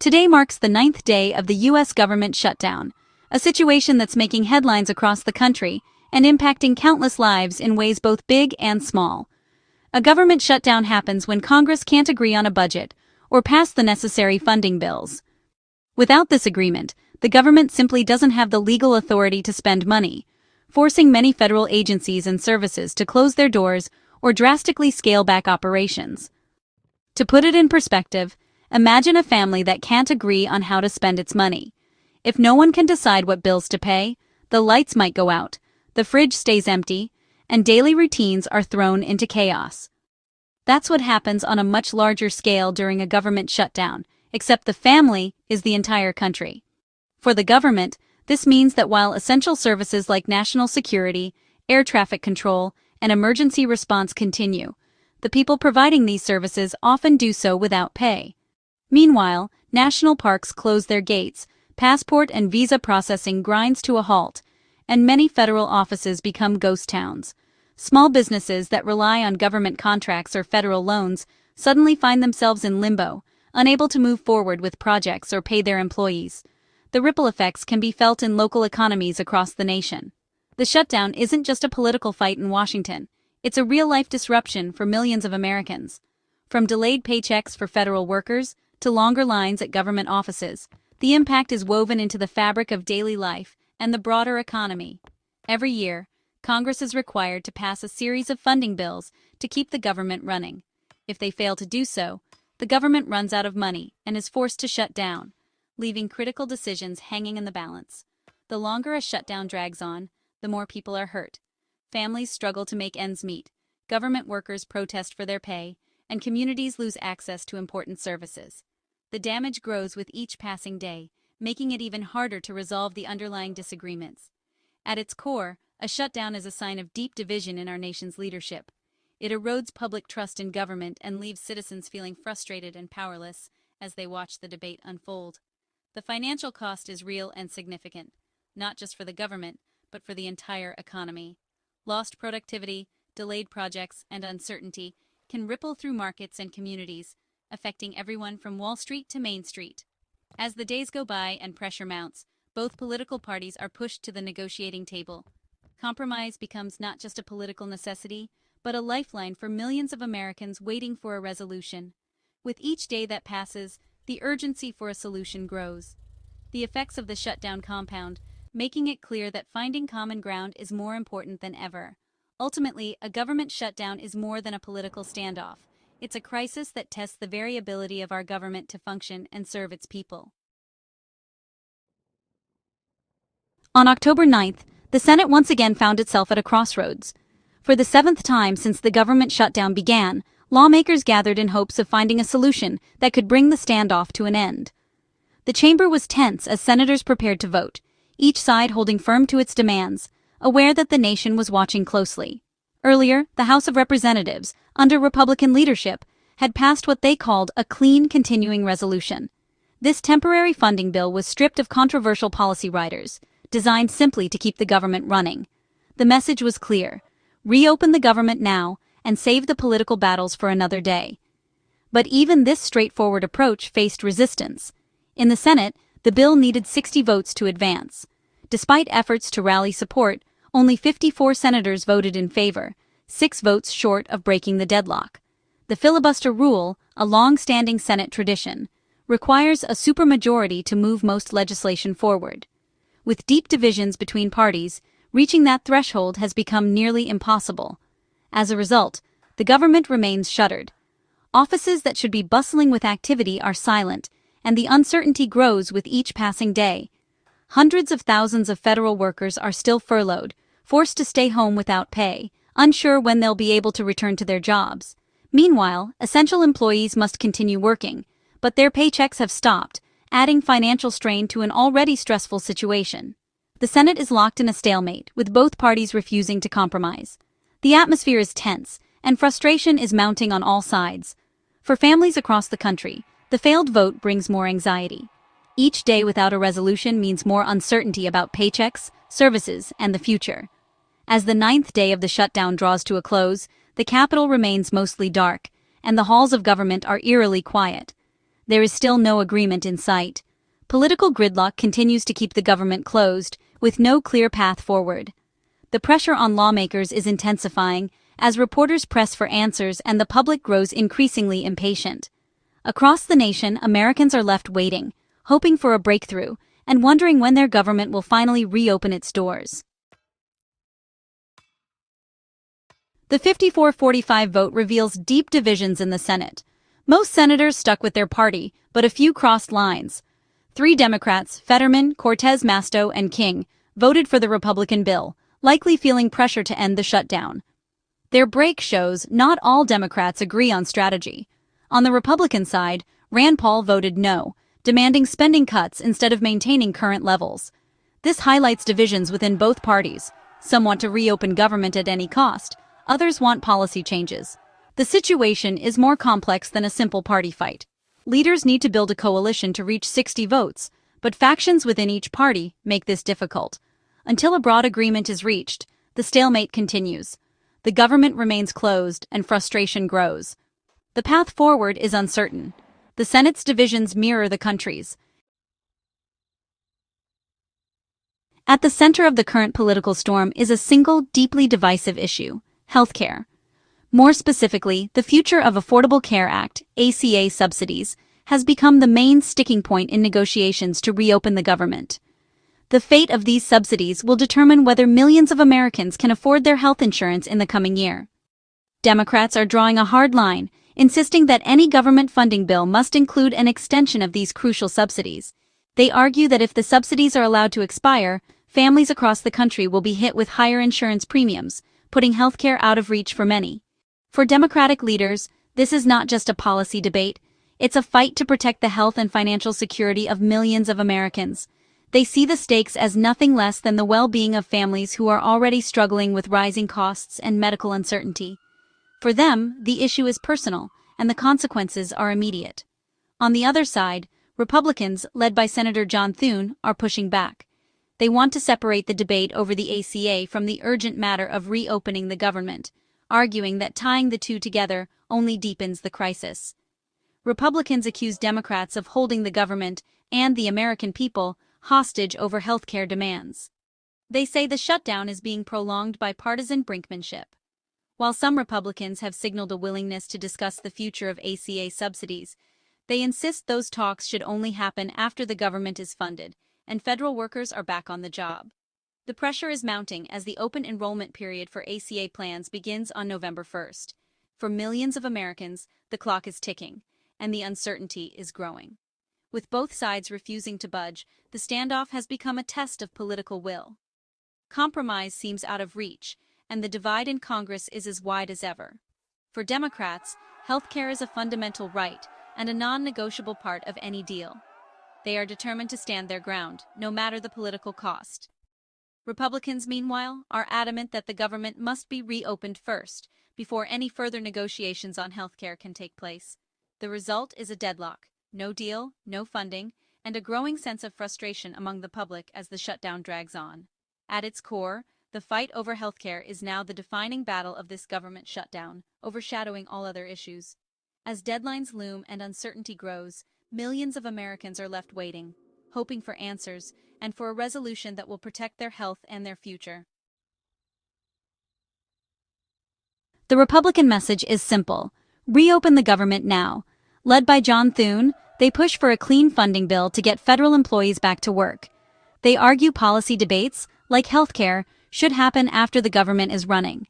Today marks the 9th day of the U.S. government shutdown, a situation that's making headlines across the country and impacting countless lives in ways both big and small. A government shutdown happens when Congress can't agree on a budget or pass the necessary funding bills. Without this agreement, the government simply doesn't have the legal authority to spend money, forcing many federal agencies and services to close their doors or drastically scale back operations. To put it in perspective, imagine a family that can't agree on how to spend its money. If no one can decide what bills to pay, the lights might go out, the fridge stays empty, and daily routines are thrown into chaos. That's what happens on a much larger scale during a government shutdown, except the family is the entire country. For the government, this means that while essential services like national security, air traffic control, and emergency response continue, the people providing these services often do so without pay. Meanwhile, national parks close their gates, passport and visa processing grinds to a halt, and many federal offices become ghost towns. Small businesses that rely on government contracts or federal loans suddenly find themselves in limbo, unable to move forward with projects or pay their employees. The ripple effects can be felt in local economies across the nation. The shutdown isn't just a political fight in Washington, it's a real-life disruption for millions of Americans. From delayed paychecks for federal workers to longer lines at government offices, the impact is woven into the fabric of daily life and the broader economy. Every year, Congress is required to pass a series of funding bills to keep the government running. If they fail to do so, the government runs out of money and is forced to shut down, leaving critical decisions hanging in the balance. The longer a shutdown drags on, the more people are hurt. Families struggle to make ends meet, government workers protest for their pay, and communities lose access to important services. The damage grows with each passing day, making it even harder to resolve the underlying disagreements. At its core, a shutdown is a sign of deep division in our nation's leadership. It erodes public trust in government and leaves citizens feeling frustrated and powerless as they watch the debate unfold. The financial cost is real and significant, not just for the government, but for the entire economy. Lost productivity, delayed projects, and uncertainty can ripple through markets and communities, affecting everyone from Wall Street to Main Street. As the days go by and pressure mounts, both political parties are pushed to the negotiating table. Compromise becomes not just a political necessity, but a lifeline for millions of Americans waiting for a resolution. With each day that passes, the urgency for a solution grows. The effects of the shutdown compound, making it clear that finding common ground is more important than ever. Ultimately, a government shutdown is more than a political standoff. It's a crisis that tests the very ability of our government to function and serve its people. On October 9th, the Senate once again found itself at a crossroads. For the 7th time since the government shutdown began, lawmakers gathered in hopes of finding a solution that could bring the standoff to an end. The chamber was tense as senators prepared to vote, each side holding firm to its demands, aware that the nation was watching closely. Earlier, the House of Representatives, under Republican leadership, had passed what they called a clean continuing resolution. This temporary funding bill was stripped of controversial policy riders, designed simply to keep the government running. The message was clear: reopen the government now and save the political battles for another day. But even this straightforward approach faced resistance. In the Senate, the bill needed 60 votes to advance. Despite efforts to rally support, only 54 senators voted in favor, 6 votes short of breaking the deadlock. The filibuster rule, a long-standing Senate tradition, requires a supermajority to move most legislation forward. With deep divisions between parties, reaching that threshold has become nearly impossible. As a result, the government remains shuttered. Offices that should be bustling with activity are silent, and the uncertainty grows with each passing day. Hundreds of thousands of federal workers are still furloughed, forced to stay home without pay, unsure when they'll be able to return to their jobs. Meanwhile, essential employees must continue working, but their paychecks have stopped, adding financial strain to an already stressful situation. The Senate is locked in a stalemate, with both parties refusing to compromise. The atmosphere is tense, and frustration is mounting on all sides. For families across the country, the failed vote brings more anxiety. Each day without a resolution means more uncertainty about paychecks, services, and the future. As the 9th day of the shutdown draws to a close, the Capitol remains mostly dark, and the halls of government are eerily quiet. there is still no agreement in sight. Political gridlock continues to keep the government closed, with no clear path forward. The pressure on lawmakers is intensifying as reporters press for answers and the public grows increasingly impatient. Across the nation, Americans are left waiting, hoping for a breakthrough, and wondering when their government will finally reopen its doors. The 54-45 vote reveals deep divisions in the Senate. Most senators stuck with their party, but a few crossed lines. 3 Democrats, Fetterman, Cortez Masto, and King, voted for the Republican bill, likely feeling pressure to end the shutdown. Their break shows not all Democrats agree on strategy. On the Republican side, Rand Paul voted no, demanding spending cuts instead of maintaining current levels. This highlights divisions within both parties. Some want to reopen government at any cost, others want policy changes. The situation is more complex than a simple party fight. Leaders need to build a coalition to reach 60 votes, but factions within each party make this difficult. Until a broad agreement is reached, the stalemate continues. The government remains closed and frustration grows. The path forward is uncertain. The Senate's divisions mirror the country's. At the center of the current political storm is a single, deeply divisive issue: healthcare. More specifically, the Future of Affordable Care Act, ACA subsidies, has become the main sticking point in negotiations to reopen the government. The fate of these subsidies will determine whether millions of Americans can afford their health insurance in the coming year. Democrats are drawing a hard line, insisting that any government funding bill must include an extension of these crucial subsidies. They argue that if the subsidies are allowed to expire, families across the country will be hit with higher insurance premiums, putting healthcare out of reach for many. For Democratic leaders, this is not just a policy debate, it's a fight to protect the health and financial security of millions of Americans. They see the stakes as nothing less than the well-being of families who are already struggling with rising costs and medical uncertainty. For them, the issue is personal, and the consequences are immediate. On the other side, Republicans, led by Senator John Thune, are pushing back. They want to separate the debate over the ACA from the urgent matter of reopening the government, arguing that tying the two together only deepens the crisis. Republicans accuse Democrats of holding the government and the American people hostage over healthcare demands. They say the shutdown is being prolonged by partisan brinkmanship. While some Republicans have signaled a willingness to discuss the future of ACA subsidies, they insist those talks should only happen after the government is funded and federal workers are back on the job. The pressure is mounting as the open enrollment period for ACA plans begins on November 1st. For millions of Americans, the clock is ticking, and the uncertainty is growing. With both sides refusing to budge, the standoff has become a test of political will. Compromise seems out of reach, and the divide in Congress is as wide as ever. For Democrats, healthcare is a fundamental right and a non-negotiable part of any deal. They are determined to stand their ground, no matter the political cost. Republicans, meanwhile, are adamant that the government must be reopened first, before any further negotiations on healthcare can take place. The result is a deadlock: no deal, no funding, and a growing sense of frustration among the public as the shutdown drags on. At its core, the fight over healthcare is now the defining battle of this government shutdown, overshadowing all other issues. As deadlines loom and uncertainty grows, millions of Americans are left waiting, hoping for answers and for a resolution that will protect their health and their future. The Republican message is simple: reopen the government now. Led by John Thune, they push for a clean funding bill to get federal employees back to work. They argue policy debates, like healthcare, should happen after the government is running.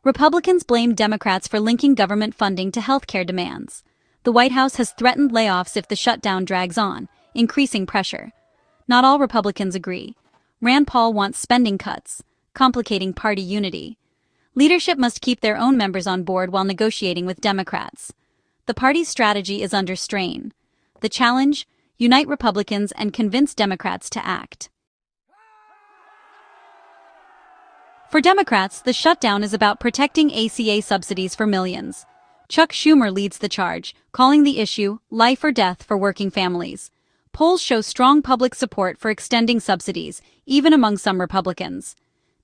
Republicans blame Democrats for linking government funding to healthcare demands. The White House has threatened layoffs if the shutdown drags on, increasing pressure. Not all Republicans agree. Rand Paul wants spending cuts, complicating party unity. Leadership must keep their own members on board while negotiating with Democrats. The party's strategy is under strain. The challenge: unite Republicans and convince Democrats to act. For Democrats, the shutdown is about protecting ACA subsidies for millions. Chuck Schumer leads the charge, calling the issue life or death for working families. Polls show strong public support for extending subsidies, even among some Republicans.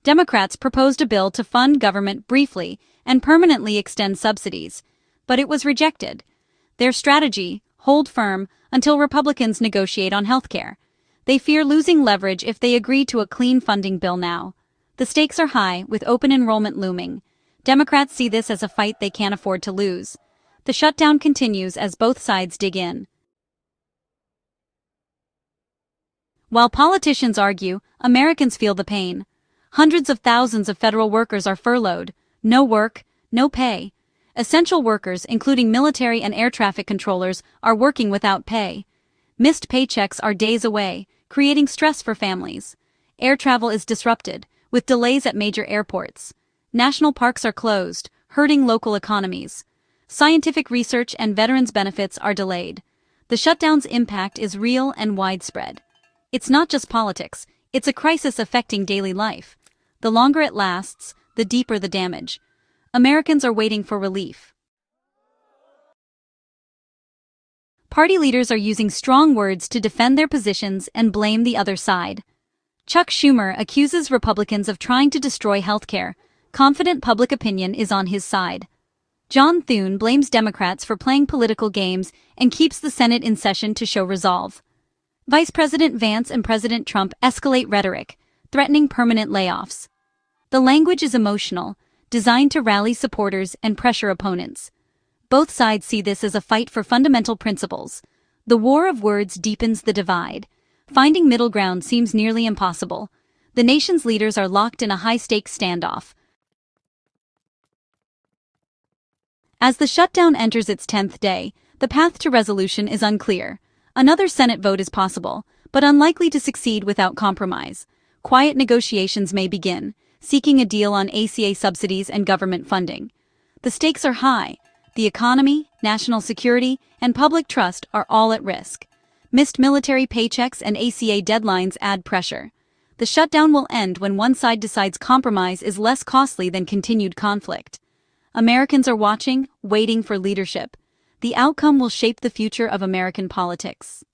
Democrats proposed a bill to fund government briefly and permanently extend subsidies, but it was rejected. Their strategy: hold firm until Republicans negotiate on health care. They fear losing leverage if they agree to a clean funding bill now. The stakes are high, with open enrollment looming. Democrats see this as a fight they can't afford to lose. The shutdown continues as both sides dig in. While politicians argue, Americans feel the pain. Hundreds of thousands of federal workers are furloughed. No work, no pay. Essential workers, including military and air traffic controllers, are working without pay. Missed paychecks are days away, creating stress for families. Air travel is disrupted, with delays at major airports. National parks are closed, hurting local economies. Scientific research and veterans' benefits are delayed. The shutdown's impact is real and widespread. It's not just politics, it's a crisis affecting daily life. The longer it lasts, the deeper the damage. Americans are waiting for relief. Party leaders are using strong words to defend their positions and blame the other side. Chuck Schumer accuses Republicans of trying to destroy healthcare, confident public opinion is on his side. John Thune blames Democrats for playing political games and keeps the Senate in session to show resolve. Vice President Vance and President Trump escalate rhetoric, threatening permanent layoffs. The language is emotional, designed to rally supporters and pressure opponents. Both sides see this as a fight for fundamental principles. The war of words deepens the divide. Finding middle ground seems nearly impossible. The nation's leaders are locked in a high-stakes standoff. As the shutdown enters its 10th day, the path to resolution is unclear. Another Senate vote is possible, but unlikely to succeed without compromise. Quiet negotiations may begin, seeking a deal on ACA subsidies and government funding. The stakes are high. The economy, national security, and public trust are all at risk. Missed military paychecks and ACA deadlines add pressure. The shutdown will end when one side decides compromise is less costly than continued conflict. Americans are watching, waiting for leadership. The outcome will shape the future of American politics.